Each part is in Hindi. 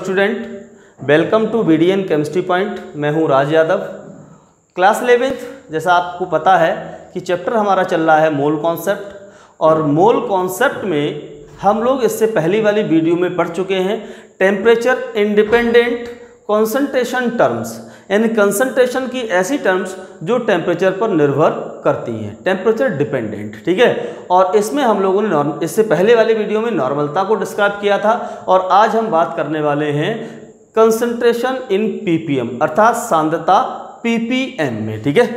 Student, welcome to BDN chemistry point. मैं हूं राज यादव। क्लास 11th, जैसा आपको पता है कि चैप्टर हमारा चल रहा है मोल कॉन्सेप्ट, और मोल कॉन्सेप्ट में हम लोग इससे पहली वाली वीडियो में पढ़ चुके हैं टेम्परेचर इंडिपेंडेंट कॉन्सेंट्रेशन टर्म्स, यानी कंसंट्रेशन की ऐसी टर्म्स जो टेम्परेचर पर निर्भर करती हैं, टेम्परेचर डिपेंडेंट। ठीक है, और इसमें हम लोगों ने इससे पहले वाली वीडियो में नॉर्मलता को डिस्क्राइब किया था, और आज हम बात करने वाले हैं कंसंट्रेशन इन ppm, अर्थात सांद्रता ppm में। ठीक है,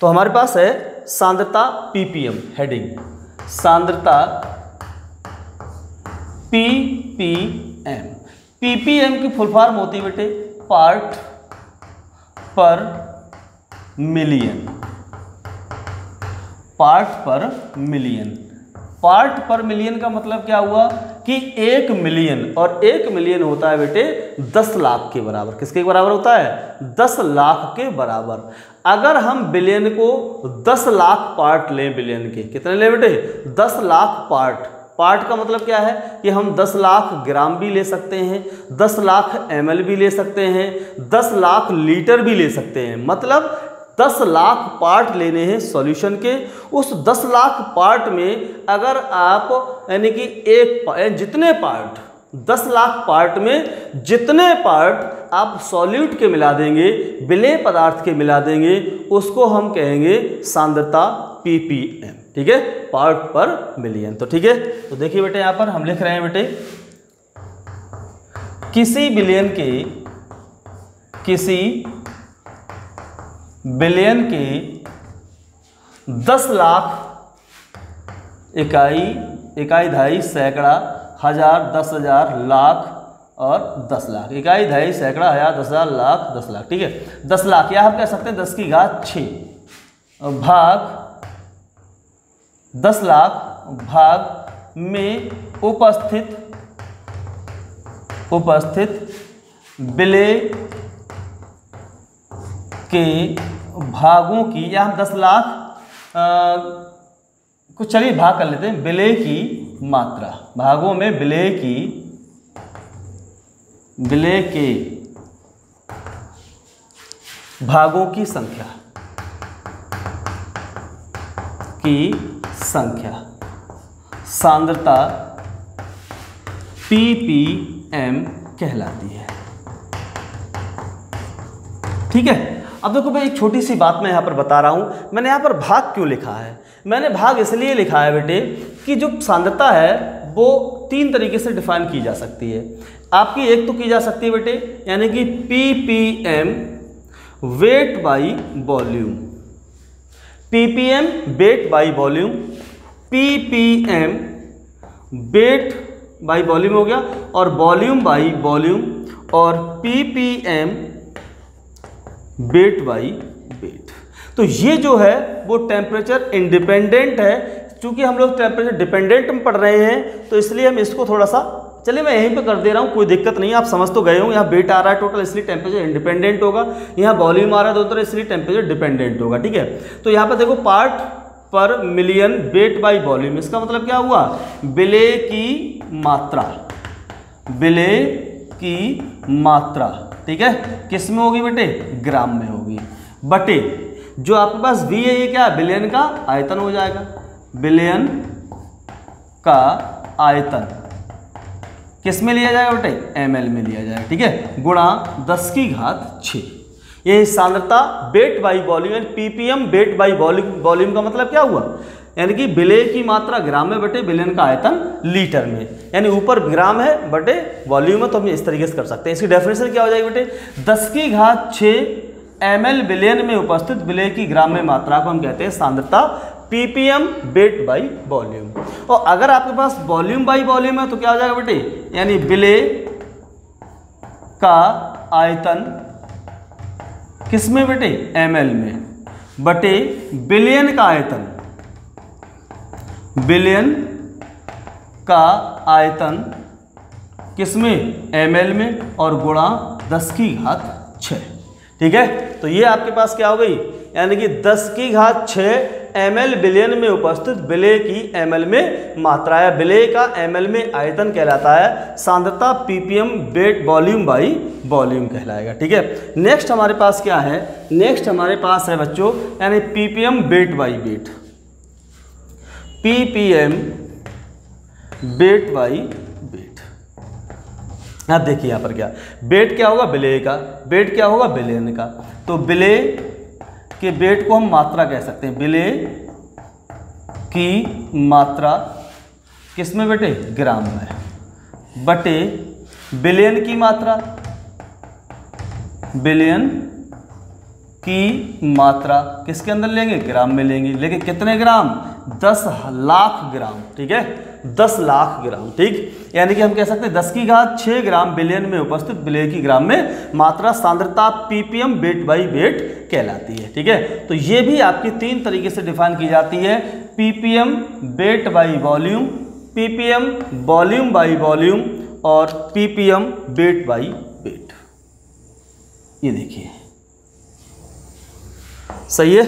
तो हमारे पास है सांद्रता ppm, हेडिंग सांद्रता ppm। ppm की फुल फॉर्म होती है बेटे पार्ट पर मिलियन, पार्ट पर मिलियन। पार्ट पर मिलियन का मतलब क्या हुआ कि 1 मिलियन, और 1 मिलियन होता है बेटे 10 लाख के बराबर। किसके बराबर होता है? 10 लाख के बराबर। अगर हम बिलियन को 10 लाख पार्ट लें, बिलियन के कितने लें बेटे? 10 लाख पार्ट। पार्ट का मतलब क्या है कि हम 10 लाख ग्राम भी ले सकते हैं, 10 लाख ml भी ले सकते हैं, 10 लाख लीटर भी ले सकते हैं। मतलब 10 लाख पार्ट लेने हैं सॉल्यूशन के। उस 10 लाख पार्ट में अगर आप यानी कि जितने पार्ट 10 लाख पार्ट में जितने पार्ट आप सॉल्यूट के मिला देंगे, विलेय पदार्थ के मिला देंगे, उसको हम कहेंगे सांद्रता ppm। ठीक है, पार्ट पर मिलियन। तो ठीक है, तो देखिए बेटे यहां पर हम लिख रहे हैं बेटे किसी बिलियन के 10 लाख इकाई धाई सैकड़ा हजार 10,000 लाख और 10 लाख। इकाई धाई सैकड़ा हजार 10,000 लाख 10 लाख। ठीक है, 10 लाख या हम कह सकते हैं 10 की घात 6 भाग 10 लाख भाग में उपस्थित विलेय के भागों की, या हम 10 लाख कुछ चलिए भाग कर लेते हैं, विलेय की मात्रा, भागों में विलेय के भागों की संख्या सांद्रता ppm कहलाती है। ठीक है, अब देखो भाई एक छोटी सी बात मैं यहाँ पर बता रहा हूँ। मैंने यहाँ पर भाग क्यों लिखा है? मैंने भाग इसलिए लिखा है बेटे कि जो सांद्रता है वो 3 तरीके से डिफाइन की जा सकती है। आपकी एक तो की जा सकती है बेटे यानी कि ppm weight by volume, ppm weight by volume, ppm weight by volume हो गया, और वॉल्यूम बाई वॉल्यूम, और ppm वेट बाई वेट। तो ये जो है वो टेम्परेचर इंडिपेंडेंट है। चूंकि हम लोग टेम्परेचर डिपेंडेंट में पढ़ रहे हैं तो इसलिए हम इसको थोड़ा सा, चलिए मैं यहीं पे कर दे रहा हूँ, कोई दिक्कत नहीं है, आप समझ तो गए हो। यहाँ वेट आ रहा है टोटल इसलिए टेम्परेचर इंडिपेंडेंट होगा, यहाँ वॉल्यूम आ रहा है दोनों इसलिए टेम्परेचर डिपेंडेंट होगा। ठीक है, तो यहाँ पर देखो पार्ट पर मिलियन वेट बाई वॉल्यूम, इसका मतलब क्या हुआ? विलेय की मात्रा। ठीक है, किस में होगी बेटे? ग्राम में होगी, बटे जो आपके पास V है ये क्या है? बिलियन का आयतन हो जाएगा, बिलियन का आयतन किस में लिया जाएगा बेटे? ml में लिया जाएगा। ठीक है, गुणा 10 की घात 6। ये सांद्रता weight by volume, ppm weight by volume का मतलब क्या हुआ? यानी कि विलेय की मात्रा ग्राम में बटे विलेयन का आयतन लीटर में, यानी ऊपर ग्राम है बटे वॉल्यूम है, तो हम इस तरीके से कर सकते हैं। इसकी डेफिनेशन क्या हो जाएगी बेटे? 10 की घात 6 ml विलेयन में उपस्थित विलेय की ग्राम में मात्रा को हम कहते हैं सांद्रता ppm वेट बाई वॉल्यूम। और अगर आपके पास वॉल्यूम बाई वॉल्यूम है तो क्या हो जाएगा बेटे? यानी विलेय का आयतन किस में बेटे? ml में, बटे बिलियन का आयतन, बिलियन का आयतन किस में? ml में, और गुणा 10 की घात 6। ठीक है, तो ये आपके पास क्या हो गई? यानी कि 10 की घात 6 ml बिलियन में उपस्थित विलेय की ml में मात्रा है। विलेय का ml में आयतन कहलाता है, सांद्रता ppm weight volume by volume कहलाएगा। ठीक है, नेक्स्ट हमारे पास क्या है, नेक्स्ट हमारे पास है बच्चों यानी ppm wait by wait, ppm wait by wait. अब देखिए यहाँ पर क्या, वेट क्या होगा विलेय का, वेट क्या होगा विलेयन का, तो विलेय के वेट को हम मात्रा कह सकते हैं, विलेय की मात्रा किसमें बेटे, ग्राम में, बटे विलेयन की मात्रा, विलेयन की मात्रा किसके अंदर लेंगे, ग्राम में लेंगे, लेकिन कितने ग्राम, 10 लाख ग्राम। ठीक है, 10 लाख ग्राम। ठीक, यानी कि हम कह सकते हैं 10 की घात 6 ग्राम विलेयन में उपस्थित विलेय की ग्राम में मात्रा सांद्रता ppm वेट बाई वेट कहलाती है। ठीक है, तो ये भी आपकी 3 तरीके से डिफाइन की जाती है, ppm weight by volume, ppm volume by volume और ppm वेट बाई वेट। ये देखिए सही है,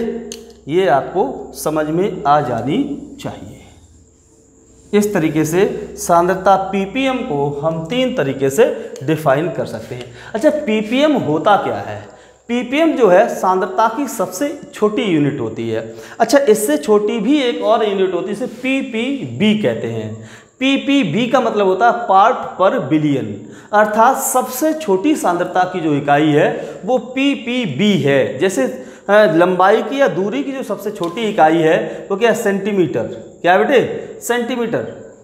ये आपको समझ में आ जानी चाहिए। इस तरीके से सांद्रता ppm को हम 3 तरीके से डिफाइन कर सकते हैं। अच्छा, ppm होता क्या है, ppm जो है सांद्रता की सबसे छोटी यूनिट होती है। अच्छा, इससे छोटी भी एक और यूनिट होती है, इसे ppb कहते हैं। ppb का मतलब होता है पार्ट पर बिलियन, अर्थात सबसे छोटी सांद्रता की जो इकाई है वो ppb है। जैसे लंबाई की या दूरी की जो सबसे छोटी इकाई है वो क्या है, सेंटीमीटर। क्या है बेटे, सेंटीमीटर।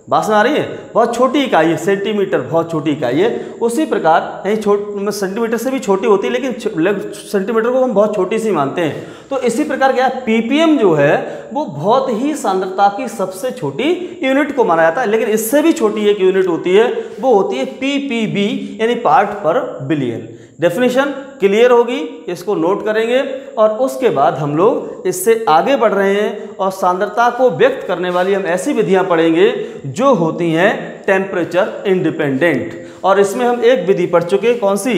बात में आ रही है, बहुत छोटी इकाई है सेंटीमीटर, बहुत छोटी इकाई है। उसी प्रकार नहीं, सेंटीमीटर से भी छोटी होती है, लेकिन सेंटीमीटर को हम बहुत छोटी सी मानते हैं। तो इसी प्रकार क्या है, ppm जो है वो बहुत ही सांद्रता की सबसे छोटी यूनिट को माना जाता है, लेकिन इससे भी छोटी एक यूनिट होती है, वो होती है ppb यानी पार्ट पर बिलियन। डेफिनेशन क्लियर होगी, इसको नोट करेंगे और उसके बाद हम लोग इससे आगे बढ़ रहे हैं और सांद्रता को व्यक्त करने वाली हम ऐसी विधियां पढ़ेंगे जो होती हैं टेम्परेचर इंडिपेंडेंट। और इसमें हम एक विधि पढ़ चुके, कौन सी,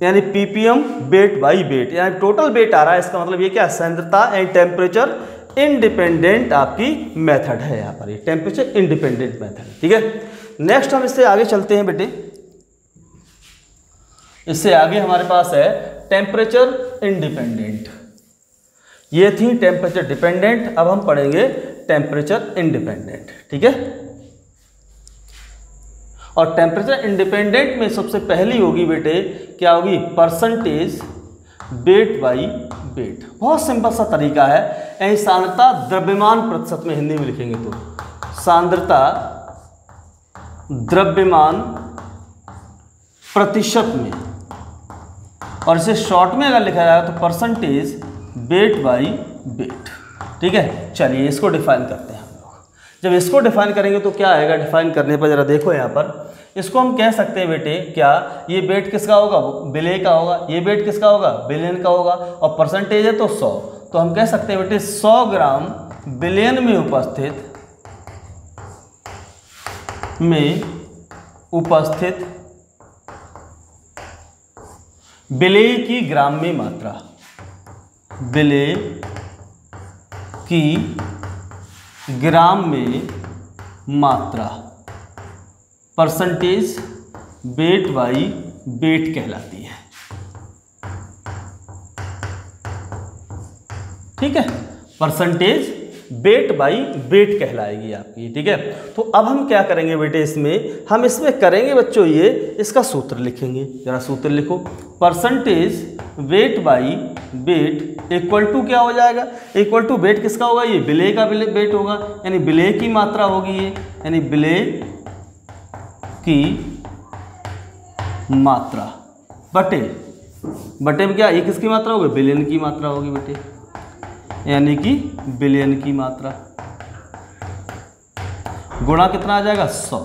यानी ppm वेट बाई वेट, यानी टोटल वेट आ रहा है, इसका मतलब ये क्या, सांद्रता एंड टेम्परेचर इंडिपेंडेंट आपकी मेथड है यहाँ पर, ये टेम्परेचर इंडिपेंडेंट मेथड। ठीक है, नेक्स्ट हम इससे आगे चलते हैं बेटे। इससे आगे हमारे पास है टेम्परेचर इंडिपेंडेंट। ये थी टेम्परेचर डिपेंडेंट, अब हम पढ़ेंगे टेम्परेचर इंडिपेंडेंट। ठीक है, और टेम्परेचर इंडिपेंडेंट में सबसे पहली होगी बेटे, क्या होगी, परसेंटेज वेट बाई वेट। बहुत सिंपल सा तरीका है, यानी सांद्रता द्रव्यमान प्रतिशत में हिंदी में लिखेंगे तो सांद्रता द्रव्यमान प्रतिशत में, और इसे शॉर्ट में अगर लिखा जाए तो परसेंटेज वेट बाई वेट। ठीक है, चलिए इसको डिफाइन करते हैं हम लोग। जब इसको डिफाइन करेंगे तो क्या आएगा, डिफाइन करने पर जरा देखो यहाँ पर, इसको हम कह सकते हैं बेटे, क्या ये वेट किसका होगा, विलेय का होगा, ये वेट किसका होगा, बिलियन का होगा, और परसेंटेज है तो 100, तो हम कह सकते हैं बेटे 100 ग्राम बिलियन में उपस्थित विलेय की ग्राम में मात्रा, विलेय की ग्राम में मात्रा परसेंटेज वेट बाई वेट कहलाती है। ठीक है, परसेंटेज वेट बाई वेट कहलाएगी आपकी। ठीक है, तो अब हम क्या करेंगे बेटे, इसमें हम इसमें करेंगे बच्चों, ये इसका सूत्र लिखेंगे, जरा सूत्र लिखो। Percentage weight by weight equal to क्या हो जाएगा, इक्वल टू वेट किसका होगा, ये विलेय का वेट होगा, यानी विलेय की मात्रा होगी ये, यानी विलेय की मात्रा बटे में क्या, ये किसकी मात्रा होगी, बिलियन की मात्रा होगी बेटे, यानी कि बिलियन की मात्रा गुणा कितना आ जाएगा, 100।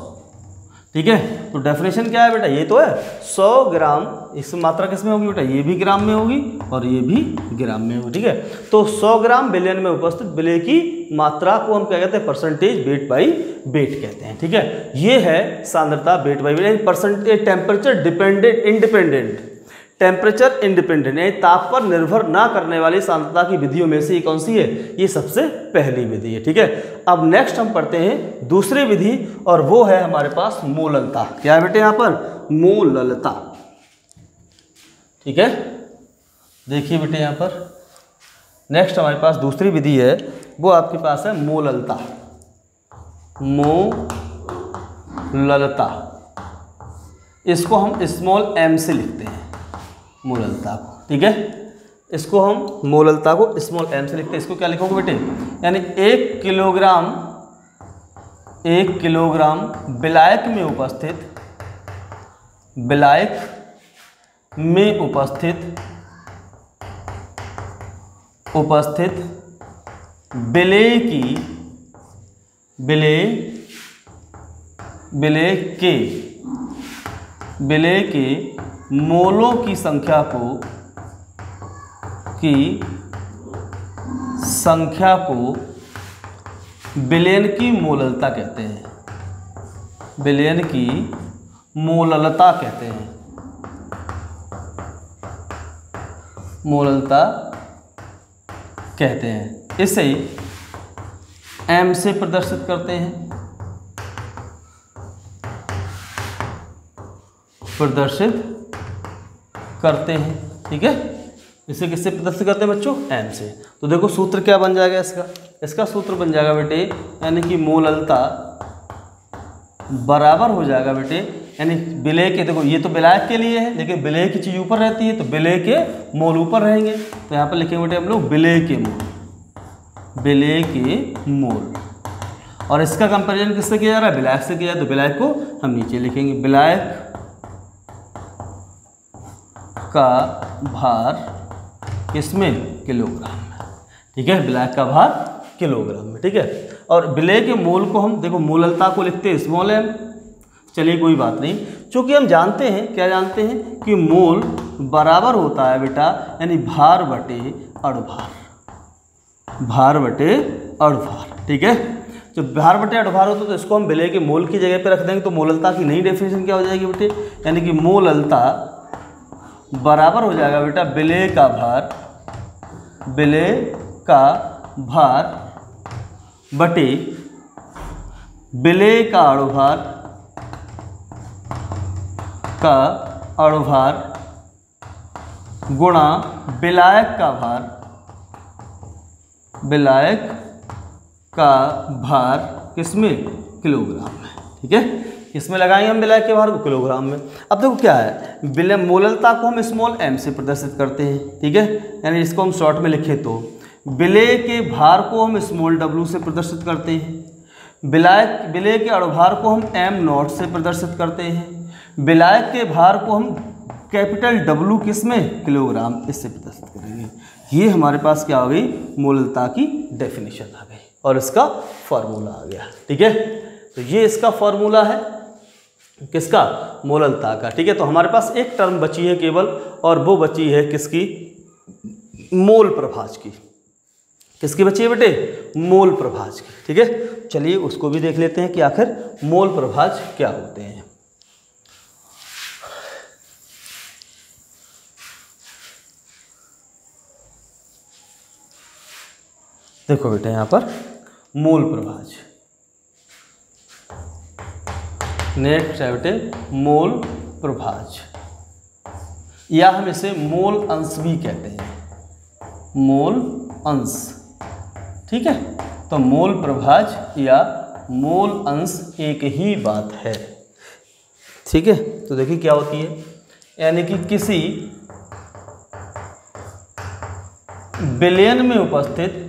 ठीक है, तो डेफिनेशन क्या है बेटा, ये तो है 100 ग्राम, इस मात्रा किसमें होगी बेटा, ये भी ग्राम में होगी और ये भी ग्राम में होगी। ठीक है, तो 100 ग्राम बिलियन में उपस्थित विलेय की मात्रा को हम क्या कहते हैं, परसेंटेज वेट बाई वेट कहते हैं। ठीक है, ये है सांद्रता wait by wait, percentage temperature dependent independent, temperature independent यानी ताप पर निर्भर ना करने वाली सांद्रता की विधियों में से ये कौन सी है? ये सबसे पहली विधि है। ठीक है, अब नेक्स्ट हम पढ़ते हैं दूसरी विधि और वो है हमारे पास मोललता। क्या है बेटे यहाँ पर? मोललता। ठीक है, देखिए बेटे यहाँ पर नेक्स्ट हमारे पास दूसरी विधि है, वो आपके पास है मोललता। मोललता, इसको हम स्मॉल m से लिखते हैं मोललता को। ठीक है, इसको हम मोललता को स्मॉल m से लिखते हैं। इसको क्या लिखोगे बेटे? यानी 1 किलोग्राम विलायक में उपस्थित विलेय के मोलों की संख्या को विलयन की मोललता कहते हैं। विलयन की मोललता कहते हैं। मोललता कहते हैं। इसे m से प्रदर्शित करते हैं। ठीक है, इसे किससे प्रदर्शित करते हैं बच्चों? m से। तो देखो सूत्र क्या बन जाएगा इसका सूत्र बन जाएगा बेटे, यानी कि मोललता बराबर हो जाएगा बेटे, यानी विलेय के, देखो ये तो विलायक के लिए है लेकिन विलेय की चीज़ ऊपर रहती है तो विलेय के मोल ऊपर रहेंगे। तो यहाँ पर लिखेंगे बेटे हम लोग विलेय के मोल। और इसका कंपैरिजन किससे किया जा रहा है? विलायक से किया है, तो विलायक को हम नीचे लिखेंगे। विलायक का भार किसमें? किलोग्राम में। ठीक है, विलायक का भार किलोग्राम में। ठीक है, और विलेय के मोल को हम देखो मोललता को लिखते हैं स्मॉल m। चलिए कोई बात नहीं, चूँकि हम जानते हैं, क्या जानते हैं कि मोल बराबर होता है बेटा यानी भार बटे अणुभार। ठीक है, जब भार बटे अणुभार होता है तो इसको हम विलेय के मोल की जगह पे रख देंगे। तो मोललता की नई डेफिनेशन क्या हो जाएगी बेटे? यानी कि मोललता बराबर हो जाएगा बेटा विलेय का भार बटे विलेय का अणुभार गुणा विलायक का भार किसमें? किलोग्राम में। ठीक है, इसमें लगाएंगे हम विलायक के भार को किलोग्राम में। अब देखो क्या है, मोललता को हम स्मॉल m से प्रदर्शित करते हैं। ठीक है, यानी इसको हम शॉर्ट में लिखें तो विलेय के भार को हम स्मॉल w से प्रदर्शित करते हैं। विलेय के अणुभार को हम m0 से प्रदर्शित करते हैं। विलायक के भार को हम कैपिटल W किसमें? किलोग्राम, इससे प्रदर्शित करेंगे। ये हमारे पास क्या हो गई? मोललता की डेफिनेशन आ गई और इसका फॉर्मूला आ गया। ठीक है, तो ये इसका फॉर्मूला है किसका? मोललता का। ठीक है, तो हमारे पास एक टर्म बची है केवल, और वो बची है किसकी? मोल प्रभाज की। किसकी बची है बेटे? मोल प्रभाज की। ठीक है, चलिए उसको भी देख लेते हैं कि आखिर मोल प्रभाज क्या होते हैं। देखो बेटे यहाँ पर मोल प्रभाज, नेक्स्ट है बेटे मोल प्रभाज, या हम इसे मोल अंश भी कहते हैं, मोल अंश। ठीक है, तो मोल प्रभाज या मोल अंश एक ही बात है। ठीक है, तो देखिए क्या होती है, यानी कि किसी विलयन में उपस्थित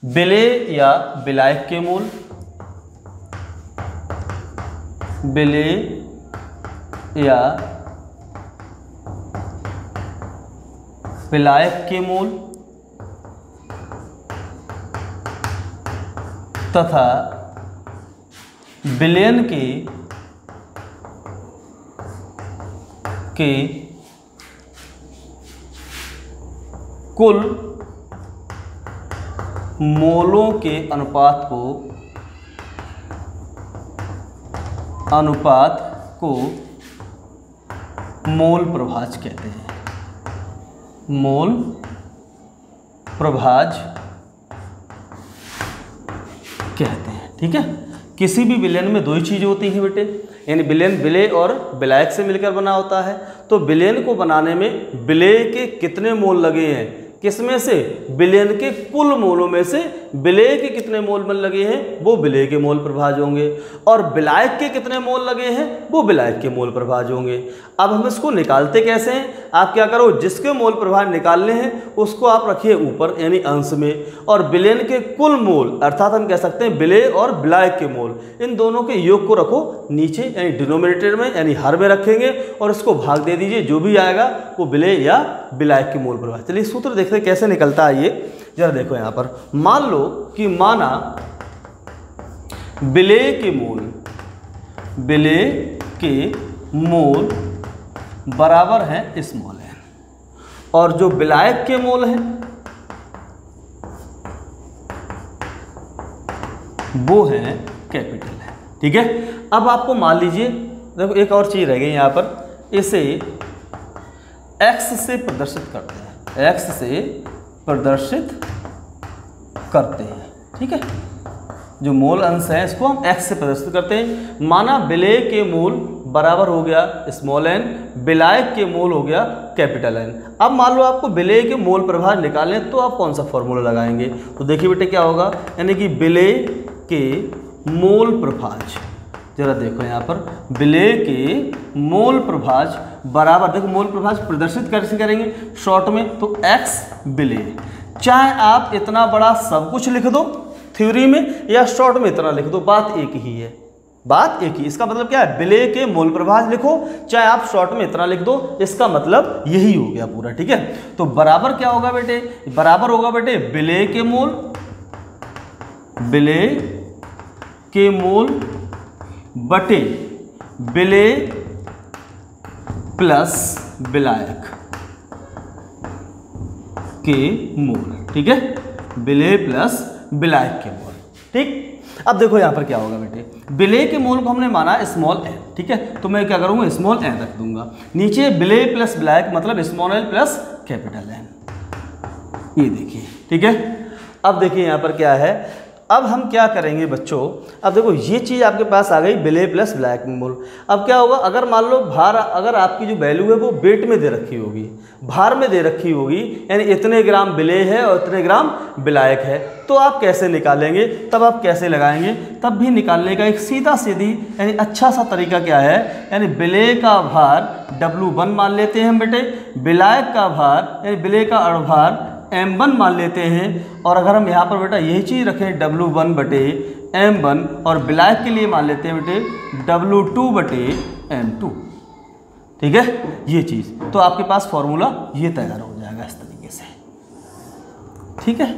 विलेय या विलायक के मोल, विलेय या विलायक के मोल तथा विलयन के कुल मोलों के अनुपात को अनुपात को मोल प्रभाज कहते हैं। मोल प्रभाज कहते हैं। ठीक है, किसी भी विलयन में दो ही चीज़ें होती हैं बेटे, यानी विलयन विलेय और विलायक से मिलकर बना होता है। तो विलयन को बनाने में विलेय के कितने मोल लगे हैं, किसमें से, विलयन के कुल मोलों में से विलेय के कितने मोल में लगे हैं वो विलेय के मोल प्रभाज होंगे, और विलायक के कितने मोल लगे हैं वो विलायक के मोल प्रभाज होंगे। अब हम इसको निकालते कैसे हैं, आप क्या करो, जिसके मोल प्रभाज निकालने हैं उसको आप रखिए ऊपर यानी अंश में, और विलयन के कुल मोल अर्थात हम कह सकते हैं विलेय और विलायक के मोल, इन दोनों के योग को रखो नीचे यानी डिनोमिनेटर में यानी हर में रखेंगे, और इसको भाग दे दीजिए, जो भी आएगा वो विलेय या विलायक के मोल प्रभाज। चलिए सूत्र देखते हैं कैसे निकलता है ये, जरा देखो यहाँ पर। मान लो कि माना विलेय के मोल बराबर है स्मॉल एन, और जो विलायक के मोल हैं वो है कैपिटल है। ठीक है, अब आपको मान लीजिए, देखो एक और चीज रह गई यहाँ पर, इसे x से प्रदर्शित करते हैं, x से प्रदर्शित करते हैं। ठीक है, जो मोल अंश है इसको हम x से प्रदर्शित करते हैं। माना विलेय के मोल बराबर हो गया स्मॉल n, विलायक के मोल हो गया कैपिटल N। अब मान लो आपको विलेय के मोल प्रभाज निकालने, तो आप कौन सा फॉर्मूला लगाएंगे, तो देखिए बेटे क्या होगा, यानी कि विलेय के मोल प्रभाज, जरा देखो यहाँ पर, विलेय के मोल प्रभाज बराबर, देखो मोल प्रभाज प्रदर्शित कैसे करेंगे शॉर्ट में, तो x विलेय, चाहे आप इतना बड़ा सब कुछ लिख दो थ्योरी में या शॉर्ट में इतना लिख दो, बात एक ही है, बात एक ही। इसका मतलब क्या है, विलेय के मोल प्रभाज लिखो चाहे आप शॉर्ट में इतना लिख दो, इसका मतलब यही हो गया पूरा। ठीक है, तो बराबर क्या होगा बेटे, बराबर होगा बेटे विलेय के मोल, विलेय के मोल बटे विलेय प्लस विलायक के मोल। ठीक है, विलेय प्लस विलायक के मोल। ठीक, अब देखो यहां पर क्या होगा बेटे, विलेय के मोल को हमने माना स्मॉल n। ठीक है, तो मैं क्या करूंगा, स्मॉल n रख दूंगा, नीचे विलेय प्लस विलायक मतलब small l plus capital N, ये देखिए। ठीक है, अब देखिए यहां पर क्या है, अब हम क्या करेंगे बच्चों, अब देखो ये चीज़ आपके पास आ गई विलेय प्लस विलायक में मोल। अब क्या होगा, अगर मान लो भार, अगर आपकी जो वैल्यू है वो वेट में दे रखी होगी, भार में दे रखी होगी, यानी इतने ग्राम विलेय है और इतने ग्राम विलायक है, तो आप कैसे निकालेंगे, तब आप कैसे लगाएंगे, तब भी निकालने का एक सीधा सीधी यानी अच्छा सा तरीका क्या है, यानी विलेय का भार W1 मान लेते हैं हम बेटे, विलायक का भार यानी विलेय का अणुभार M1 मान लेते हैं, और अगर हम यहाँ पर बेटा यही चीज़ रखें W1 बटे M1, और विलायक के लिए मान लेते हैं बेटे W2 बटे M2। ठीक है, ये चीज़, तो आपके पास फॉर्मूला ये तैयार हो जाएगा इस तरीके से। ठीक है,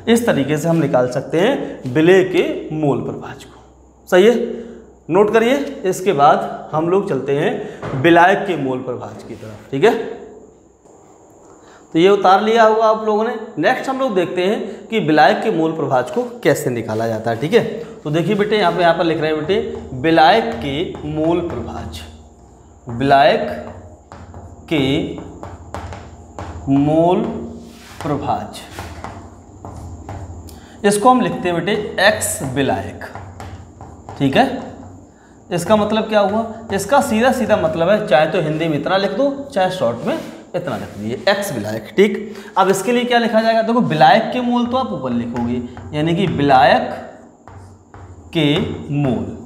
इस तरीके से हम निकाल सकते हैं विलेय के मोल प्रभाज को। सही है, नोट करिए। इसके बाद हम लोग चलते हैं विलायक के मोल प्रभाज की तरफ। ठीक है, तो ये उतार लिया होगा आप लोगों ने। नेक्स्ट हम लोग देखते हैं कि विलायक के मोल प्रभाज को कैसे निकाला जाता है। ठीक है, तो देखिए बेटे यहाँ पर लिख रहे हैं बेटे विलायक के मोल प्रभाज, विलायक के मोल प्रभाज, इसको हम लिखते हैं बेटे x विलायक। ठीक है, इसका मतलब क्या हुआ, इसका सीधा सीधा मतलब है, चाहे तो हिंदी में इतना लिख दो चाहे शॉर्ट में इतना लिख दीजिए, x विलायक। ठीक, अब इसके लिए क्या लिखा जाएगा, देखो विलायक के मोल तो आप ऊपर लिखोगे, यानी कि विलायक के मोल,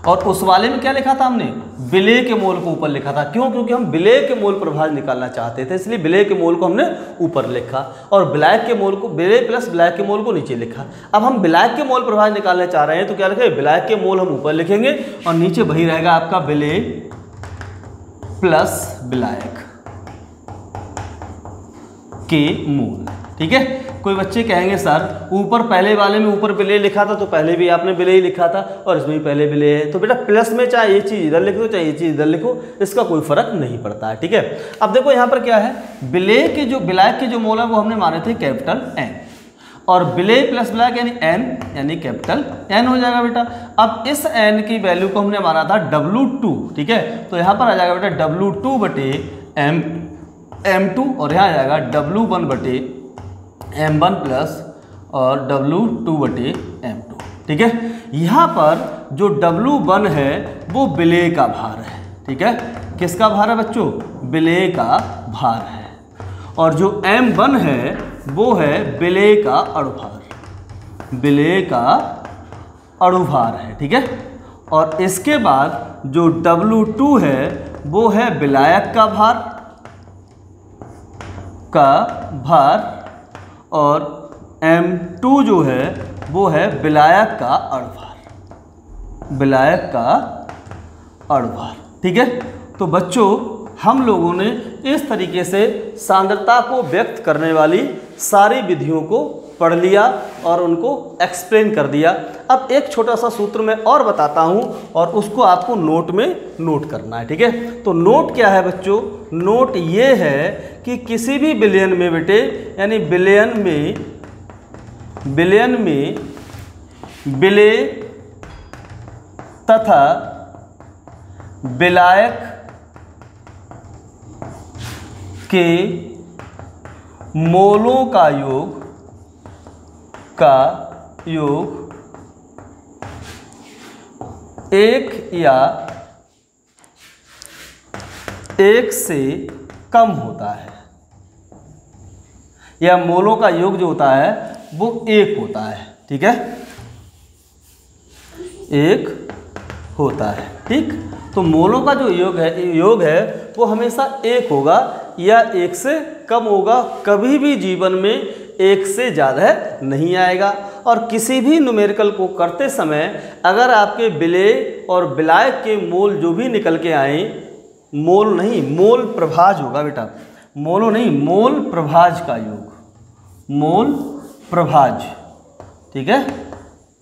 और उस वाले में क्या लिखा था हमने, विलेय के मोल को ऊपर लिखा था। क्यों, क्योंकि हम विलेय के मोल प्रभाज निकालना चाहते थे, इसलिए विलेय के मोल को हमने ऊपर लिखा, और विलायक के मोल को, विलेय प्लस विलायक के मोल को नीचे लिखा। अब हम विलायक के मोल प्रभाज निकालने चाह रहे हैं, तो क्या लिखे, विलायक के मोल हम ऊपर लिखेंगे, और नीचे वही रहेगा आपका विलेय प्लस विलायक के मोल। ठीक है, कोई बच्चे कहेंगे सर ऊपर पहले वाले में ऊपर विलेय लिखा था, तो पहले भी आपने विलेय लिखा था और इसमें भी पहले विलेय है, तो बेटा प्लस में चाहे ये चीज़ इधर लिख दो चाहे ये चीज़ इधर लिखो, इसका कोई फर्क नहीं पड़ता है। ठीक है, अब देखो यहाँ पर क्या है, विलेय के जो, विलायक के जो मोल है वो हमने माने थे कैपिटल N, और बिले प्लस ब्लैक यानी एन, यानी कैपिटल एन हो जाएगा बेटा। अब इस एन की वैल्यू को हमने माना था W2, ठीक है, तो यहाँ पर आ जाएगा बेटा W2 बटे M2 और यहाँ आ जाएगा W1 बटे M1 प्लस और W2 बटे M2, ठीक है। यहाँ पर जो W1 है वो बिले का भार है, ठीक है, किसका भार है बच्चों, बिले का भार है। और जो M1 है वो है बिले का अणुभार, बिले का अणुभार है, ठीक है। और इसके बाद जो W2 है वो है विलायक का भार और M2 जो है वो है विलायक का अणुभार, विलायक का अणुभार, ठीक है। तो बच्चों हम लोगों ने इस तरीके से सांद्रता को व्यक्त करने वाली सारी विधियों को पढ़ लिया और उनको एक्सप्लेन कर दिया। अब एक छोटा सा सूत्र मैं और बताता हूं और उसको आपको नोट में नोट करना है, ठीक है। तो नोट क्या है बच्चों, नोट ये है कि किसी भी बिलियन में बेटे, यानी बिलियन में बिले तथा विलायक के मोलों का योग एक या एक से कम होता है, या मोलों का योग जो होता है वो एक होता है, ठीक है, एक होता है, ठीक। तो मोलों का जो योग है वो हमेशा एक होगा या एक से कम होगा, कभी भी जीवन में एक से ज़्यादा नहीं आएगा। और किसी भी न्यूमेरिकल को करते समय अगर आपके बिले और विलायक के मोल जो भी निकल के आए, मोल नहीं मोल प्रभाज होगा बेटा, मोलो नहीं मोल प्रभाज का योग, मोल प्रभाज, ठीक है,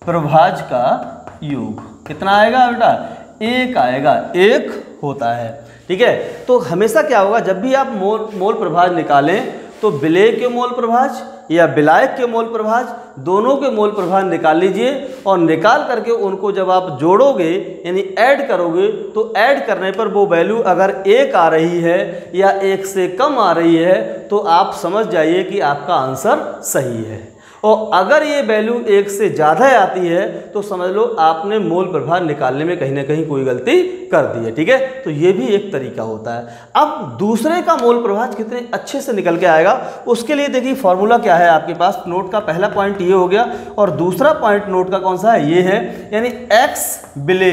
प्रभाज का योग कितना आएगा बेटा, एक आएगा, एक होता है, ठीक है। तो हमेशा क्या होगा, जब भी आप मोल प्रभाज निकालें तो बिले के मोल प्रभाज या विलायक के मोल प्रभाज, दोनों के मोल प्रभाज निकाल लीजिए और निकाल करके उनको जब आप जोड़ोगे यानी ऐड करोगे तो ऐड करने पर वो वैल्यू अगर एक आ रही है या एक से कम आ रही है तो आप समझ जाइए कि आपका आंसर सही है। और अगर ये वैल्यू एक से ज़्यादा आती है तो समझ लो आपने मोल प्रभाज निकालने में कहीं ना कहीं कोई गलती कर दी है, ठीक है। तो ये भी एक तरीका होता है। अब दूसरे का मोल प्रभाज कितने अच्छे से निकल के आएगा उसके लिए देखिए फॉर्मूला क्या है आपके पास। नोट का पहला पॉइंट ये हो गया और दूसरा पॉइंट नोट का कौन सा है, ये है, यानी एक्स बिले,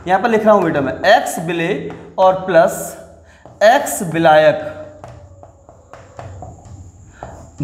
यहाँ पर लिख रहा हूँ बेटा मैं, एक्स बिले और प्लस एक्स विलायक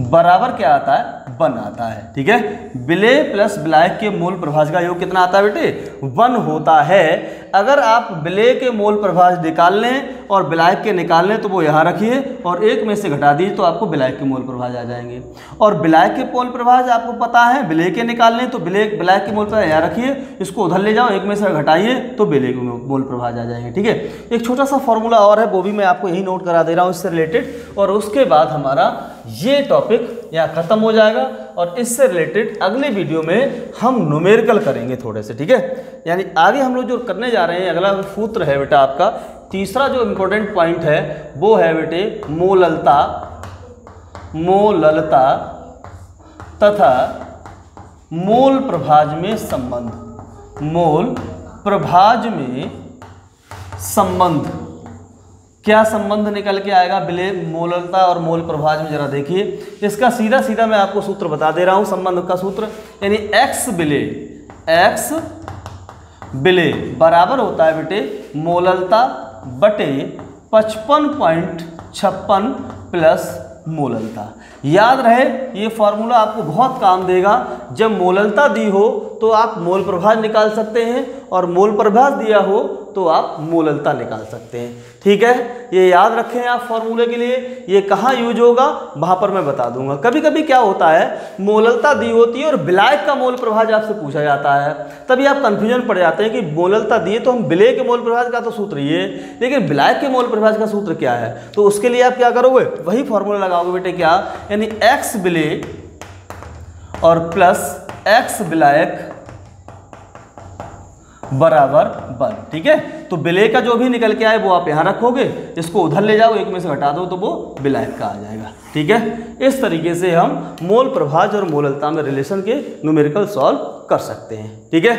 बराबर क्या आता है, 1 आता है, ठीक है। बिले प्लस विलायक के मोल प्रभाज का योग कितना आता है बेटे, 1 होता है। अगर आप बिले के मोल प्रभाज निकाल लें और विलायक के निकाल लें तो वो यहाँ रखिए और एक में से घटा दीजिए तो आपको विलायक के मोल प्रभाज आ जाएंगे। और विलायक के मोल प्रभाज आपको पता है, बिले के निकाल लें तो विलायक के मोल प्रभाज यहाँ रखिए, इसको उधर ले जाओ, एक में से घटाइए तो बिले के मोल प्रभाज आ जाएंगे, ठीक है। एक छोटा सा फॉर्मूला और है वो भी मैं आपको यही नोट करा दे रहा हूँ इससे रिलेटेड, और उसके बाद हमारा ये टॉपिक यहाँ खत्म हो जाएगा और इससे रिलेटेड अगले वीडियो में हम न्यूमेरिकल करेंगे थोड़े से, ठीक है। यानी आगे हम लोग जो करने जा रहे हैं, अगला सूत्र है बेटा आपका तीसरा जो इम्पोर्टेंट पॉइंट है वो है बेटे मोललता तथा मोल प्रभाज में संबंध। मोल प्रभाज में संबंध, क्या संबंध निकल के आएगा बिले मोललता और मोल प्रभाज में, जरा देखिए। इसका सीधा सीधा मैं आपको सूत्र बता दे रहा हूं संबंध का सूत्र, यानी एक्स बिले बराबर होता है बेटे मोललता बटे 55.56 प्लस मोललता। याद रहे ये फॉर्मूला आपको बहुत काम देगा। जब मोललता दी हो तो आप मोल प्रभाज निकाल सकते हैं और मोल प्रभाज दिया हो तो आप मोललता निकाल सकते हैं, ठीक है। ये याद रखें आप फॉर्मूले के लिए। ये कहाँ यूज होगा वहाँ पर मैं बता दूंगा। कभी कभी क्या होता है, मोललता दी होती है और विलायक का मोल प्रभाज आपसे पूछा जाता है, तभी आप कंफ्यूजन पड़ जाते हैं कि मोललता दिए तो हम बिले के मोल प्रभाज का तो सूत्र ये, लेकिन विलायक के मोल प्रभाज का सूत्र क्या है। तो उसके लिए आप क्या करोगे, वही फॉर्मूला लगाओगे बेटे, क्या, यानी एक्स बिले और प्लस x विलायक बराबर 1, ठीक है। तो विलेय का जो भी निकल के आए वो आप यहाँ रखोगे, इसको उधर ले जाओ, एक में से घटा दो तो वो विलायक का आ जाएगा, ठीक है। इस तरीके से हम मोल प्रभाज्य और मोललता में रिलेशन के न्यूमेरिकल सॉल्व कर सकते हैं, ठीक है।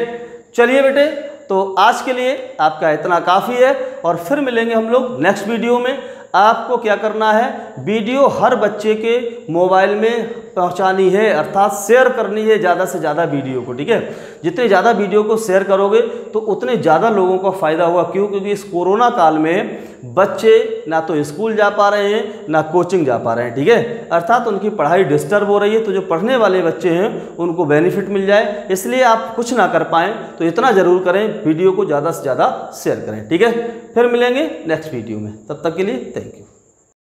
चलिए बेटे, तो आज के लिए आपका इतना काफ़ी है और फिर मिलेंगे हम लोग नेक्स्ट वीडियो में। आपको क्या करना है, वीडियो हर बच्चे के मोबाइल में पहुंचानी है, अर्थात शेयर करनी है ज़्यादा से ज़्यादा वीडियो को, ठीक है। जितने ज़्यादा वीडियो को शेयर करोगे तो उतने ज़्यादा लोगों को फ़ायदा हुआ। क्यों? क्योंकि इस कोरोना काल में बच्चे ना तो स्कूल जा पा रहे हैं ना कोचिंग जा पा रहे हैं, ठीक है। अर्थात उनकी पढ़ाई डिस्टर्ब हो रही है। तो जो पढ़ने वाले बच्चे हैं उनको बेनिफिट मिल जाए, इसलिए आप कुछ ना कर पाएँ तो इतना ज़रूर करें, वीडियो को ज़्यादा से ज़्यादा शेयर करें, ठीक है। फिर मिलेंगे नेक्स्ट वीडियो में, तब तक के लिए थैंक यू।